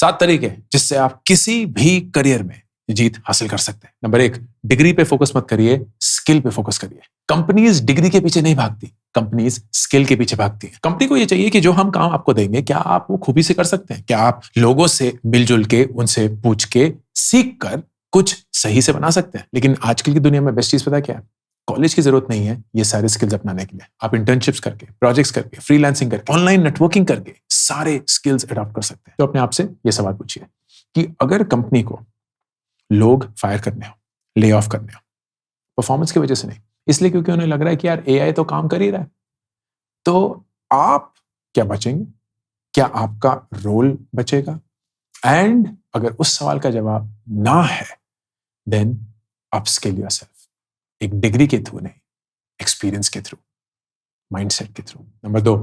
7 तरीके जिससे आप किसी भी करियर में जीत हासिल कर सकते हैं। नंबर 1, डिग्री पे फोकस मत करिए, स्किल पे फोकस करिए। कंपनीज डिग्री के पीछे नहीं भागती, कंपनीज स्किल के पीछे भागती है। कंपनी को ये चाहिए कि जो हम काम आपको देंगे, क्या आप वो खूबी से कर सकते हैं? क्या आप लोगों से मिलजुल के, उनसे पूछ के, सीख कर कुछ सही से बना सकते हैं? लेकिन आजकल की दुनिया में बेस्ट चीज पता है क्या है? कॉलेज की जरूरत नहीं है ये सारे स्किल्स अपनाने के लिए। आप इंटर्नशिप्स करके, प्रोजेक्ट्स करके, फ्रीलांसिंग करके, ऑनलाइन नेटवर्किंग करके सारे स्किल्स अडॉप्ट कर सकते हैं। तो अपने आप से ये सवाल पूछिए कि अगर कंपनी को लोग फायर करने हो, ले ऑफ करने हो, परफॉर्मेंस की वजह से नहीं, इसलिए क्योंकि उन्हें लग रहा है कि यार एआई तो काम कर ही रहा है, तो आप क्या बचेंगे? क्या आपका रोल बचेगा? एंड अगर उस सवाल का जवाब ना है, देन अपस्किल योरसेल्फ। एक डिग्री के थ्रू नहीं, एक्सपीरियंस के थ्रू, माइंडसेट के थ्रू। नंबर 2,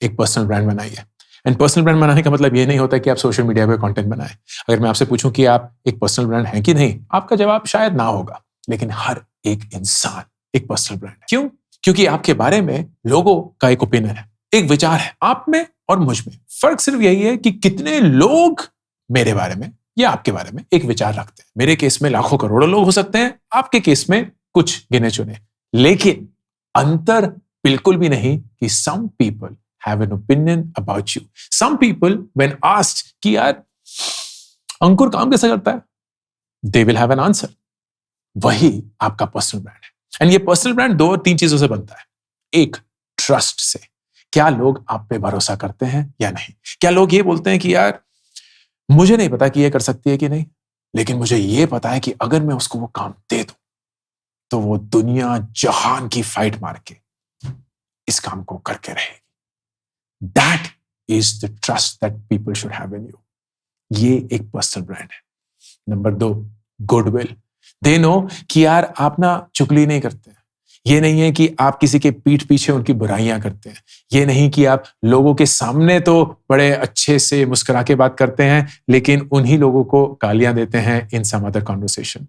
एक पर्सनल ब्रांड बनाइए। एंड पर्सनल ब्रांड बनाने का मतलब ये नहीं होता कि आप सोशल मीडिया पे कंटेंट बनाएं। अगर मैं आपसे पूछूं कि आप एक पर्सनल ब्रांड हैं कि नहीं, आपका जवाब शायद ना होगा, लेकिन हर एक इंसान एक पर्सनल ब्रांड है। क्यों? क्योंकि आपके बारे में लोगों का एक ओपिनियन है, एक विचार है, आप में और मुझ में। फर्क सिर्फ यही है कि कितने लोग मेरे बारे में या आपके बारे में एक विचार रखते हैं। मेरे केस में लाखों करोड़ों लोग हो सकते हैं, आपके केस में कुछ गिने चुने, लेकिन अंतर बिल्कुल भी नहीं कि some people have an opinion about you. Some people when asked कि यार अंकुर काम कैसे करता है, they will have an answer. वही आपका पर्सनल ब्रांड है। एंड ये पर्सनल ब्रांड 2 और 3 चीजों से बनता है। एक, ट्रस्ट से। क्या लोग आप पे भरोसा करते हैं या नहीं? क्या लोग ये बोलते हैं कि यार मुझे नहीं पता कि ये कर सकती है कि नहीं, लेकिन मुझे ये पता है कि अगर मैं उसको वो काम दे दूं तो वो दुनिया जहान की फाइट मार के इस काम को करके रहेगी। That is the trust that people should have in you. ये एक पर्सनल ब्रांड है। Number 2, goodwill. दे नो कि यार आप ना चुगली नहीं करते हैं। ये नहीं है कि आप किसी के पीठ पीछे उनकी बुराइयां करते हैं। ये नहीं कि आप लोगों के सामने तो बड़े अच्छे से मुस्कुरा के बात करते हैं, लेकिन उन्हीं लोगों को गालियां देते हैं in some other conversation.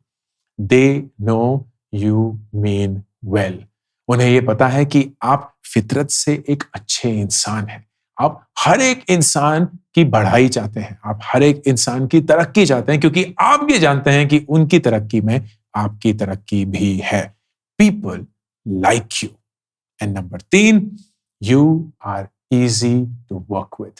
They know you mean well. उन्हें यह पता है कि आप फितरत से एक अच्छे इंसान हैं। आप हर एक इंसान की बढ़ाई चाहते हैं, आप हर एक इंसान की तरक्की चाहते हैं, क्योंकि आप ये जानते हैं कि उनकी तरक्की में आपकी तरक्की भी है। People like you. And number 3, you are easy to work with.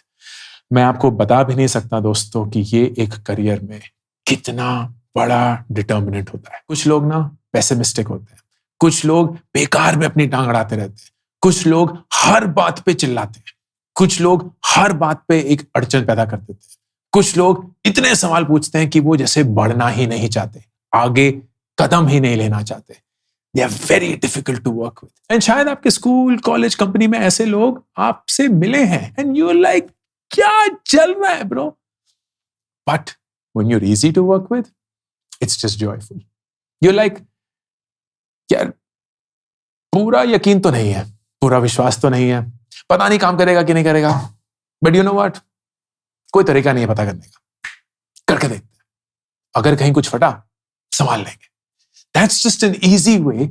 मैं आपको बता भी नहीं सकता दोस्तों कि ये एक करियर में कितना बड़ा डिटर्मिनेंट होता है। कुछ लोग ना पेसिमिस्टिक होते हैं, कुछ लोग बेकार में अपनी टांग अड़ाते रहते हैं, कुछ लोग हर बात पे चिल्लाते हैं, कुछ लोग हर बात पे एक अड़चन पैदा कर देते हैं, कुछ लोग इतने सवाल पूछते हैं कि वो जैसे बढ़ना ही नहीं चाहते, आगे कदम ही नहीं लेना चाहते। They are very difficult to work with. And शायद आपके स्कूल, कॉलेज, कंपनी में ऐसे लोग आपसे मिले हैं and you're like, क्या चल रहा है bro? But when you're easy to work with, it's just joyful. You're like, यार पूरा यकीन तो नहीं है, पूरा विश्वास तो नहीं है, पता नहीं काम करेगा कि नहीं करेगा, बट यू नो व्हाट, कोई तरीका नहीं है पता करने का, करके देखते हैं, अगर कहीं कुछ फटा संभाल लेंगे। That's just an easy way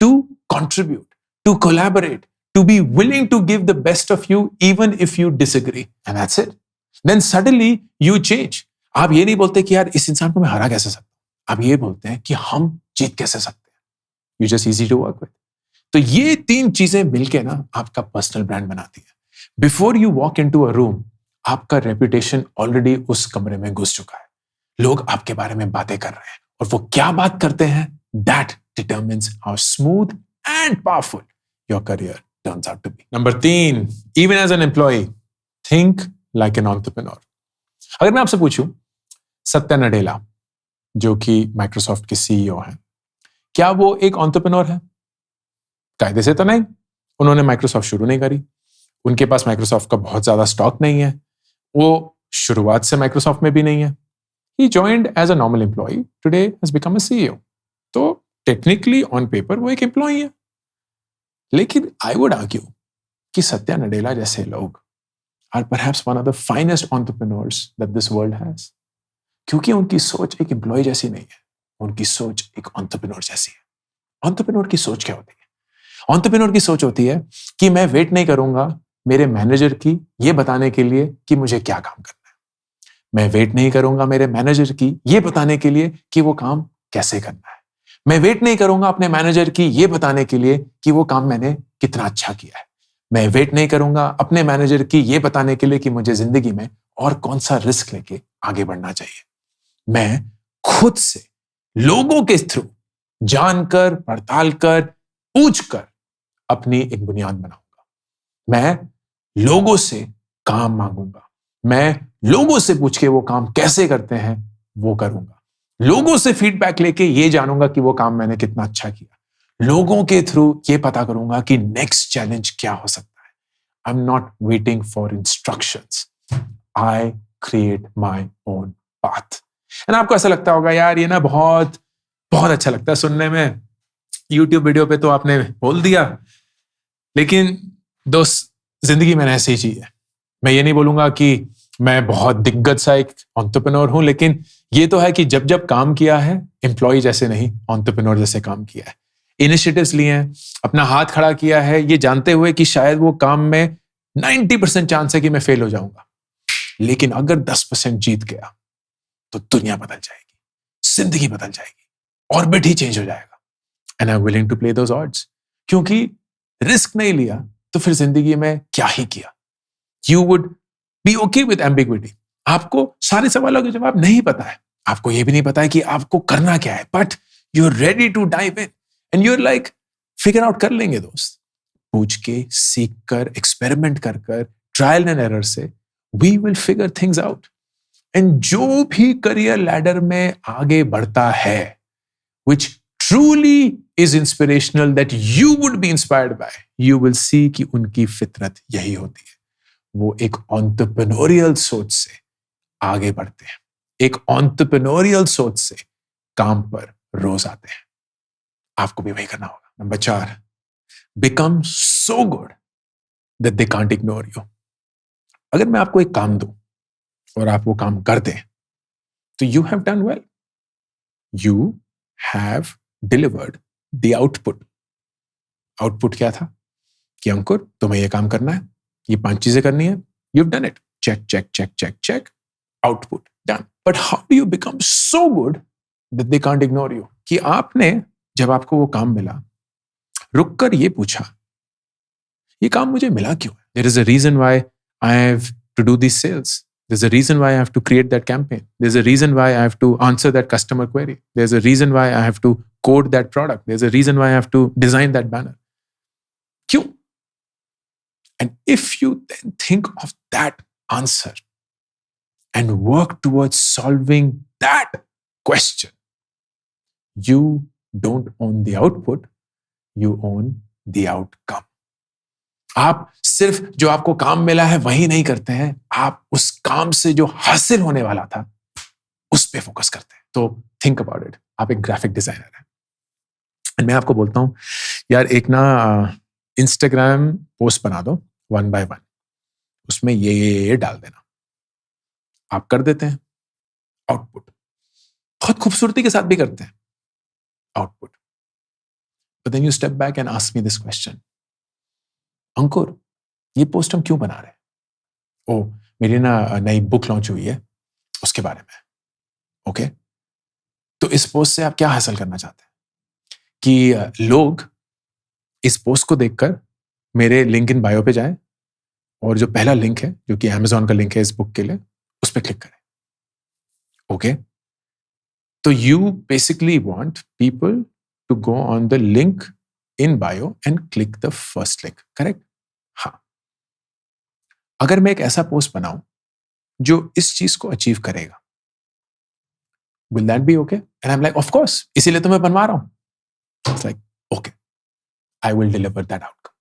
to contribute, to collaborate, to be willing to give the best of you even if you disagree. And that's it. Then suddenly you change. आप ये नहीं बोलते कि यार इस इंसान को मैं हरा कैसे सकता हूं, आप ये बोलते हैं कि हम जीत कैसे सकते हैं। You're just easy to work with. तो ये 3 चीजें मिलके ना आपका पर्सनल ब्रांड बनाती है। Before you walk into a room, आपका रेपुटेशन ऑलरेडी उस कमरे में घुस चुका है। लोग आपके बारे में बातें कर रहे हैं, और वो क्या बात करते हैं, that determines how smooth and powerful your career turns out to be. Number 3, even as an employee, think like an entrepreneur. अगर मैं आपसे पूछूं, सत्या नडेला जो कि माइक्रोसॉफ्ट के सीईओ हैं, क्या वो एक एंटरप्रेन्योर है? कायदे से तो नहीं। उन्होंने माइक्रोसॉफ्ट शुरू नहीं करी, उनके पास माइक्रोसॉफ्ट का बहुत ज्यादा स्टॉक नहीं है, वो शुरुआत से माइक्रोसॉफ्ट में भी नहीं है। He joined as a normal employee, today has become a CEO. तो टेक्निकली ऑन पेपर वो एक एम्प्लॉई है, लेकिन आई वुड आर्ग्यू कि सत्या नडेला जैसे लोग are perhaps one of the finest entrepreneurs that this world has, क्योंकि उनकी सोच एक एम्प्लॉय जैसी नहीं है, उनकी सोच एक एंटरप्रेन्योर जैसी है। एंटरप्रेन्योर की सोच क्या होती है? एंटरप्रेन्योर की सोच होती है कि मैं वेट नहीं करूंगा मेरे मैनेजर की ये बताने के लिए कि मुझे क्या काम करना है। मैं वेट नहीं करूंगा मेरे मैनेजर की ये बताने के लिए कि वो काम कैसे करना है। मैं वेट नहीं करूंगा अपने मैनेजर की ये बताने के लिए कि वो काम मैंने कितना अच्छा किया है। मैं वेट नहीं करूंगा अपने मैनेजर की ये बताने के लिए कि मुझे जिंदगी में और कौन सा रिस्क लेके आगे बढ़ना चाहिए। मैं खुद से लोगों के थ्रू जानकर, पड़ताल कर, पूछ कर अपनी एक बुनियाद बनाऊंगा। मैं लोगों से काम मांगूंगा। मैं लोगों से पूछ के वो काम कैसे करते हैं वो करूंगा। लोगों से फीडबैक लेके ये जानूंगा कि वो काम मैंने कितना अच्छा किया। लोगों के थ्रू ये पता करूंगा कि नेक्स्ट चैलेंज क्या हो सकता है। I am not waiting for instructions, I create my own path. And आपको ऐसा लगता होगा यार ये ना बहुत बहुत अच्छा लगता है सुनने में, यूट्यूब वीडियो पे तो आपने बोल दिया, लेकिन दोस्त जिंदगी में ऐसी ही चीज है। मैं ये नहीं बोलूंगा कि मैं बहुत दिग्गज सा एक एंटरप्रेन्योर हूं, लेकिन ये तो है कि जब जब काम किया है एम्प्लॉय जैसे नहीं, एंटरप्रेन्योर जैसे काम किया है, इनिशिएटिव्स लिए हैं, अपना हाथ खड़ा किया है, ये जानते हुए कि शायद वो काम में 90% चांस है कि मैं फेल हो जाऊंगा, लेकिन अगर 10% जीत गया तो दुनिया बदल जाएगी, जिंदगी बदल जाएगी, ऑर्बिट ही चेंज हो जाएगा। And I am willing to play those odds, क्योंकि रिस्क नहीं लिया तो फिर जिंदगी में क्या ही किया। You would be okay with ambiguity. आपको सारे सवालों के जवाब नहीं पता है, आपको यह भी नहीं पता है कि आपको करना क्या है, but you are ready to dive in and you are like figure out कर लेंगे दोस्त। पूछ के, सीख कर, एक्सपेरिमेंट कर कर, ट्रायल एंड एरर से we will figure things out. And जो भी करियर लैडर में आगे बढ़ता है, which truly is inspirational, that you would be inspired by, you will see कि उनकी फितरत यही होती है। वो एक entrepreneurial सोच से आगे बढ़ते हैं, एक entrepreneurial सोच से काम पर रोज आते हैं। आपको भी वही करना होगा। Number 4, become so good that they can't ignore you। अगर मैं आपको एक काम दूं और आप वो काम कर दें तो you have done well, you have delivered the output। Output क्या था कि अंकुर तुम्हें ये काम करना है, ये 5 चीजें करनी है, you've done it, check check check check check, output done। but how do you become so good that they can't ignore you? कि आपने जब आपको वो काम मिला रुककर ये पूछा ये काम मुझे मिला क्यों है? There is a reason why I have to do these sales, there's a reason why I have to create that campaign, there's a reason why I have to answer that customer query, there's a reason why I have to code that product, there's a reason why I have to design that banner। क्यों? And if you then think of that answer and work towards solving that question, you don't own the output, you own the outcome। आप सिर्फ जो आपको काम मिला है वही नहीं करते हैं, आप उस काम से जो हासिल होने वाला था उस पे फोकस करते हैं। तो थिंक अबाउट इट, आप एक ग्राफिक डिजाइनर हैं, मैं आपको बोलता हूं यार एक ना इंस्टाग्राम पोस्ट बना दो 1 by 1, उसमें ये डाल देना। आप कर देते हैं, आउटपुट बहुत खूबसूरती के साथ भी करते हैं, output. But then you step back and ask me this question, Ankur ये पोस्ट हम क्यों बना रहे हैं? ओ मेरी ना नई बुक लॉन्च हुई है उसके बारे में। ओके, तो इस पोस्ट से आप क्या हासिल करना चाहते हैं कि लोग इस पोस्ट को देखकर मेरे लिंक इन बायो पे जाएं और जो पहला लिंक है जो कि Amazon का लिंक है इस बुक के लिए उस पर क्लिक करें। ओके, तो you basically want people to go on the link in bio and click the first link, correct? हाँ, अगर मैं एक ऐसा पोस्ट बनाऊं जो इस चीज को अचीव करेगा, will that be okay? And I'm like, of course, इसीलिए तो मैं बनवा रहा हूं। It's like, okay, I will deliver that outcome।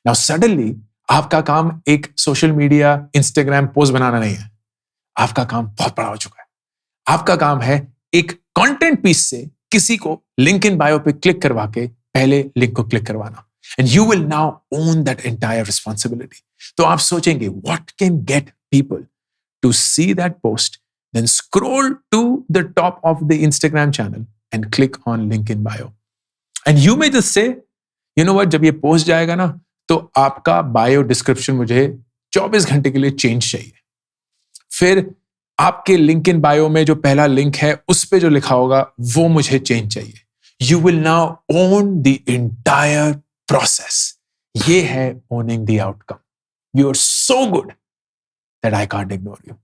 Now suddenly आपका काम एक सोशल मीडिया इंस्टाग्राम पोस्ट बनाना नहीं है, आपका काम बहुत बड़ा हो चुका है। आपका काम है एक कंटेंट पीस से किसी को लिंक इन बायो पे क्लिक करवा के पहले लिंक को क्लिक करवाना। And you will now own that entire responsibility. तो आप सोचेंगे what can get people to see that post, then scroll to the top of the Instagram channel and click on link in bio. And you may just say you know what, जब ये post जाएगा ना तो आपका bio description मुझे 24 घंटे के लिए चेंज चाहिए। फिर आपके लिंक्डइन बायो में जो पहला लिंक है उस पे जो लिखा होगा वो मुझे चेंज चाहिए। You will now own the entire process. ये है owning the outcome. You are so good that I can't ignore you.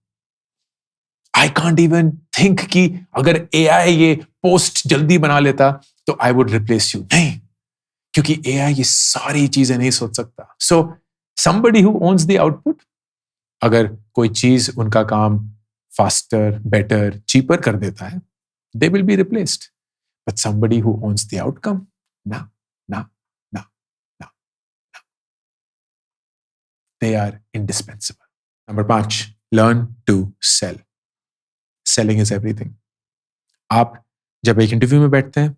I can't even think कि अगर AI ये पोस्ट जल्दी बना लेता तो आई वुड रिप्लेस यू। नहीं, क्योंकि AI ये सारी चीजें नहीं सोच सकता। सो somebody who owns the output, अगर कोई चीज उनका काम फास्टर, बेटर, चीपर कर देता है, they will be replaced. But somebody who owns the outcome, no. They are indispensable. Number 5, learn to sell. Selling is everything. आप जब एक इंटरव्यू में बैठते हैं,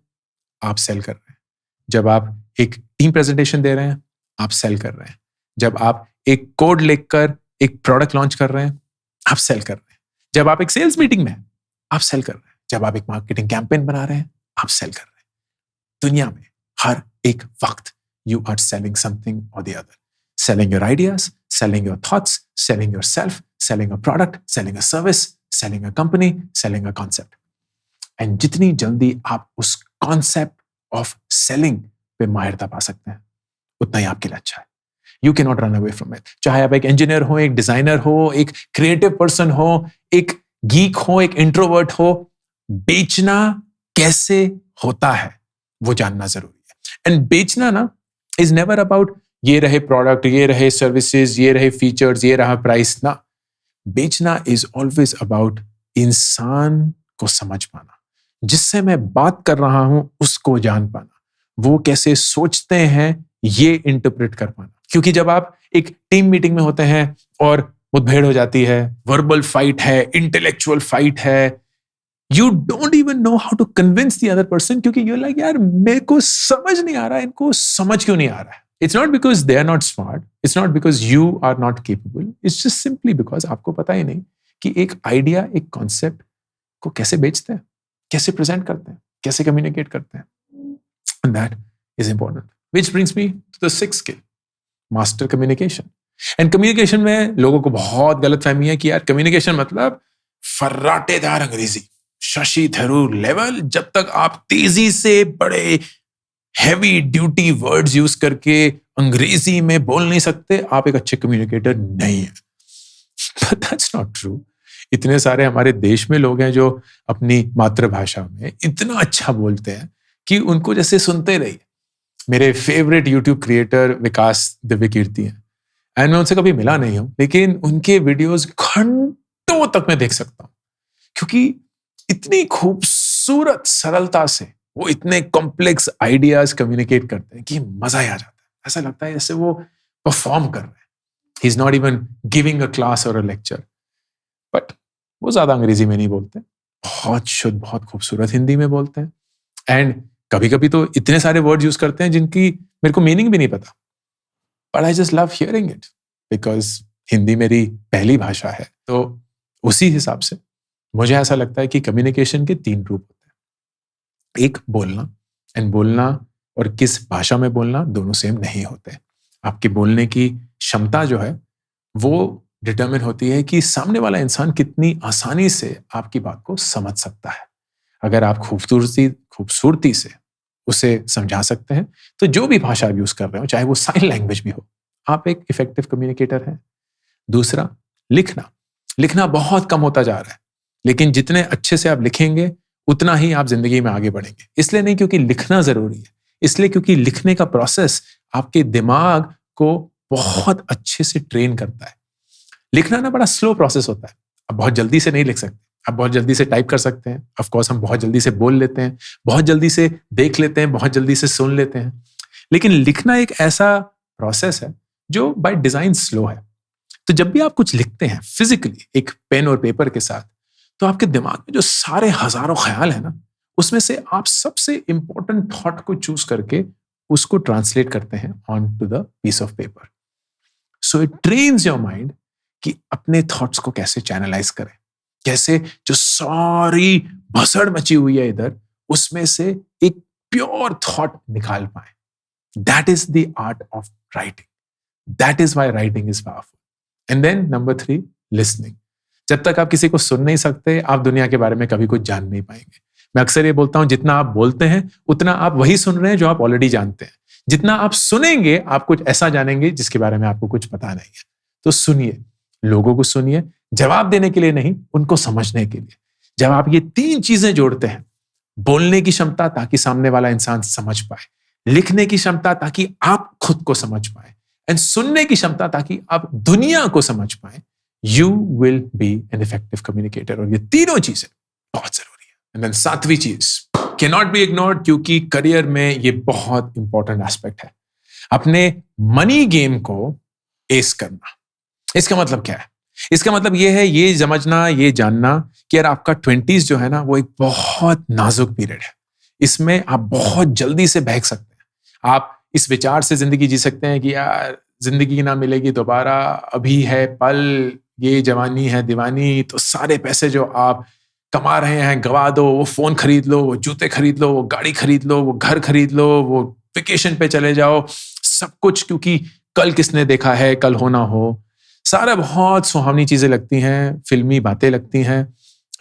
आप सेल कर रहे हैं। जब आप एक टीम प्रेजेंटेशन दे रहे हैं, आप सेल कर रहे हैं। जब आप एक कोड लिखकर एक प्रोडक्ट लॉन्च कर रहे हैं, आप सेल कर रहे हैं। जब आप एक सेल्स मीटिंग में हैं, आप सेल कर रहे हैं। जब आप एक मार्केटिंग कैंपेन बना रहे हैं, आप सेल कर रहे हैं। दुनिया में हर एक वक्त यू आर सेलिंग समथिंग और the other. Selling your ideas, selling your thoughts, selling yourself, selling a product, selling a service, selling a company, selling a concept. And जितनी जल्दी आप उस concept of selling पे माहिरता पा सकते हैं, उतना ही आपके लिए अच्छा है। You cannot run away from it. चाहे आप एक इंजीनियर हो, एक डिजाइनर हो, एक क्रिएटिव पर्सन हो, एक गीक हो, एक इंट्रोवर्ट हो, बेचना कैसे होता है वो जानना जरूरी है। एंड बेचना ना इज नेवर अबाउट ये रहे प्रोडक्ट, ये रहे सर्विसेज, ये रहे फीचर्स, ये रहा प्राइस ना। बेचना इज ऑलवेज अबाउट इंसान को समझ पाना, जिससे मैं बात कर रहा हूं उसको जान पाना, वो कैसे सोचते हैं ये इंटरप्रेट कर पाना। क्योंकि जब आप एक टीम मीटिंग में होते हैं और मुठभेड़ हो जाती है, वर्बल फाइट है, इंटेलेक्चुअल फाइट है, you don't even know how to convince the other person, क्योंकि यू लाइक यार मेरे को समझ नहीं आ रहा है, इनको समझ क्यों नहीं आ रहा है। It's not because they are not smart. It's not because you are not capable. It's just simply because आपको पता ही नहीं कि एक आइडिया, एक कॉन्सेप्ट को कैसे बेचते हैं, कैसे प्रेजेंट करते हैं, कैसे कम्युनिकेट करते हैं। And that is important. Which brings me to the 6th skill, master communication. And communication में लोगों को बहुत गलत फहमी है कि यार कम्युनिकेशन मतलब फर्राटेदार अंग्रेजी, शशि थरूर लेवल। जब तक आप तेजी से बड़े हैवी ड्यूटी वर्ड्स यूज करके अंग्रेजी में बोल नहीं सकते, आप एक अच्छे कम्युनिकेटर नहीं है। But that's not true. इतने सारे हमारे देश में लोग हैं जो अपनी मातृभाषा में इतना अच्छा बोलते हैं कि उनको जैसे सुनते रहिए। मेरे फेवरेट यूट्यूब क्रिएटर विकास दिव्य कीर्ति हैं, एंड मैं उनसे कभी मिला नहीं हूं, लेकिन उनके वीडियोस घंटों तक मैं देख सकता हूं, क्योंकि इतनी खूबसूरत सरलता से वो इतने कॉम्प्लेक्स आइडियाज कम्युनिकेट करते हैं कि मजा ही आ जाता है। ऐसा लगता है जैसे वो परफॉर्म कर रहे हैं। He is not even giving a class और अ लेक्चर। बट वो ज्यादा अंग्रेजी में नहीं बोलते, बहुत शुद्ध, बहुत खूबसूरत हिंदी में बोलते हैं। एंड कभी कभी तो इतने सारे वर्ड यूज करते हैं जिनकी मेरे को मीनिंग भी नहीं पता, but I just love hearing it because Hindi मेरी पहली भाषा है। तो उसी हिसाब से मुझे ऐसा लगता है कि कम्युनिकेशन के 3 रूप होते हैं। एक बोलना, एंड बोलना और किस भाषा में बोलना दोनों सेम नहीं होते। आपकी बोलने की क्षमता जो है वो डिटरमिन होती है कि सामने वाला इंसान कितनी आसानी से आपकी बात को समझ सकता है। अगर आप खूबसूरती से उसे समझा सकते हैं तो जो भी भाषा आप यूज कर रहे हो, चाहे वो साइन लैंग्वेज भी हो, आप एक इफेक्टिव कम्युनिकेटर हैं। दूसरा, लिखना बहुत कम होता जा रहा है, लेकिन जितने अच्छे से आप लिखेंगे उतना ही आप जिंदगी में आगे बढ़ेंगे। इसलिए नहीं क्योंकि लिखना जरूरी है, इसलिए क्योंकि लिखने का प्रोसेस आपके दिमाग को बहुत अच्छे से ट्रेन करता है। लिखना ना बड़ा स्लो प्रोसेस होता है। आप बहुत जल्दी से नहीं लिख सकते, आप बहुत जल्दी से टाइप कर सकते हैं, ऑफ कोर्स हम बहुत जल्दी से बोल लेते हैं, बहुत जल्दी से देख लेते हैं, बहुत जल्दी से सुन लेते हैं, लेकिन लिखना एक ऐसा प्रोसेस है जो बाय डिजाइन स्लो है। तो जब भी आप कुछ लिखते हैं फिजिकली एक पेन और पेपर के साथ, तो आपके दिमाग में जो सारे हजारों ख्याल है ना, उसमें से आप सबसे इंपॉर्टेंट थॉट को चूज करके उसको ट्रांसलेट करते हैं on to the piece of paper. So it trains your mind कि अपने थॉट्स को कैसे चैनलाइज करें, कैसे जो सारी भसड़ मची हुई है इधर, उसमें से एक प्योर थॉट निकाल पाए। That is the art of writing. That is why writing is powerful. And then number 3, listening. जब तक आप किसी को सुन नहीं सकते, आप दुनिया के बारे में कभी कुछ जान नहीं पाएंगे। मैं अक्सर ये बोलता हूं, जितना आप बोलते हैं उतना आप वही सुन रहे हैं जो आप ऑलरेडी जानते हैं। जितना आप सुनेंगे, आप कुछ ऐसा जानेंगे जिसके बारे में आपको कुछ पता नहीं है। तो सुनिए, लोगों को सुनिए, जवाब देने के लिए नहीं, उनको समझने के लिए। जब आप ये 3 चीजें जोड़ते हैं, बोलने की क्षमता ताकि सामने वाला इंसान समझ पाए, लिखने की क्षमता ताकि आप खुद को समझ पाए, एंड सुनने की क्षमता ताकि आप दुनिया को समझ पाए, you will be an effective communicator. और ये तीनों चीजें बहुत जरूरी है। एंड देन 7वीं चीज कैन नॉट बी इग्नोर्ड, क्योंकि करियर में ये बहुत इंपॉर्टेंट एस्पेक्ट है, अपने मनी गेम को एस करना। इसका मतलब क्या है? इसका मतलब ये है, ये समझना, ये जानना कि यार आपका 20s जो है ना, वो एक बहुत नाजुक पीरियड है। इसमें आप बहुत जल्दी से बहक सकते हैं। आप इस विचार से जिंदगी जी सकते हैं कि यार जिंदगी ना मिलेगी दोबारा, अभी है पल, ये जवानी है दीवानी, तो सारे पैसे जो आप कमा रहे हैं गवा दो, वो फोन खरीद लो, वो जूते खरीद लो, वो गाड़ी खरीद लो, वो घर खरीद लो, वो वेकेशन पे चले जाओ, सब कुछ, क्योंकि कल किसने देखा है, कल हो ना हो। सारा बहुत सुहावनी चीजें लगती हैं, फिल्मी बातें लगती हैं,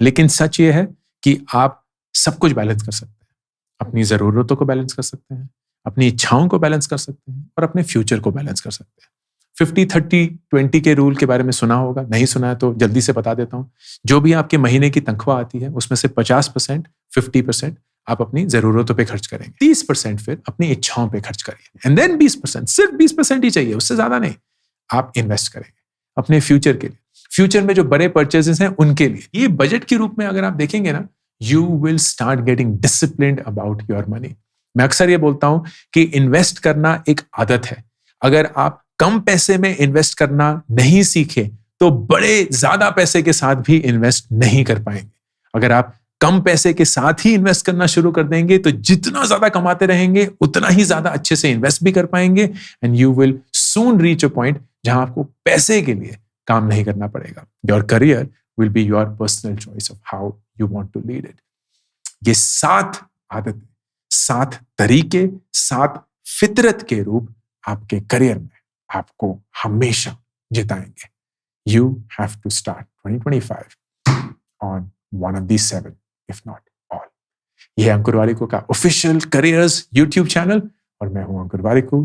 लेकिन सच ये है कि आप सब कुछ बैलेंस कर सकते हैं। अपनी जरूरतों को बैलेंस कर सकते हैं, अपनी इच्छाओं को बैलेंस कर सकते हैं, और अपने फ्यूचर को बैलेंस कर सकते हैं। 50-30-20 के रूल के बारे में सुना होगा, नहीं सुना है तो जल्दी से बता देता हूं। जो भी आपके महीने की तनख्वाह आती है, उसमें से 50%, 50% आप अपनी जरूरतों पे खर्च करेंगे, 30% फिर अपनी इच्छाओं पे खर्च करिए, एंड देन 20%, सिर्फ 20% ही चाहिए, उससे ज्यादा नहीं, आप इन्वेस्ट करेंगे अपने फ्यूचर के लिए। फ्यूचर में जो बड़े परचेजेस हैं उनके लिए। ये बजट के रूप में अगर आप देखेंगे ना, you will start getting disciplined about your money. मैं अक्सर ये बोलता हूं कि इन्वेस्ट करना एक आदत है। अगर आप कम पैसे में इन्वेस्ट करना नहीं सीखे, तो बड़े ज्यादा पैसे के साथ भी इन्वेस्ट नहीं कर पाएंगे। अगर आप कम पैसे के साथ ही इन्वेस्ट करना शुरू कर देंगे, तो जितना ज्यादा कमाते रहेंगे उतना ही ज्यादा अच्छे से इन्वेस्ट भी कर पाएंगे, and you will soon reach a point जहां आपको पैसे के लिए काम नहीं करना पड़ेगा। Your career will be your personal choice of how you want to lead it. ये 7 आदतें, 7 तरीके, 7 फितरत के रूप आपके करियर में आपको हमेशा जिताएंगे। You have to start 2025 on one of these 7, if not all. यह है अंकुर वारिको का ऑफिशियल करियर्स यूट्यूब चैनल, और मैं हूं अंकुर वारिको।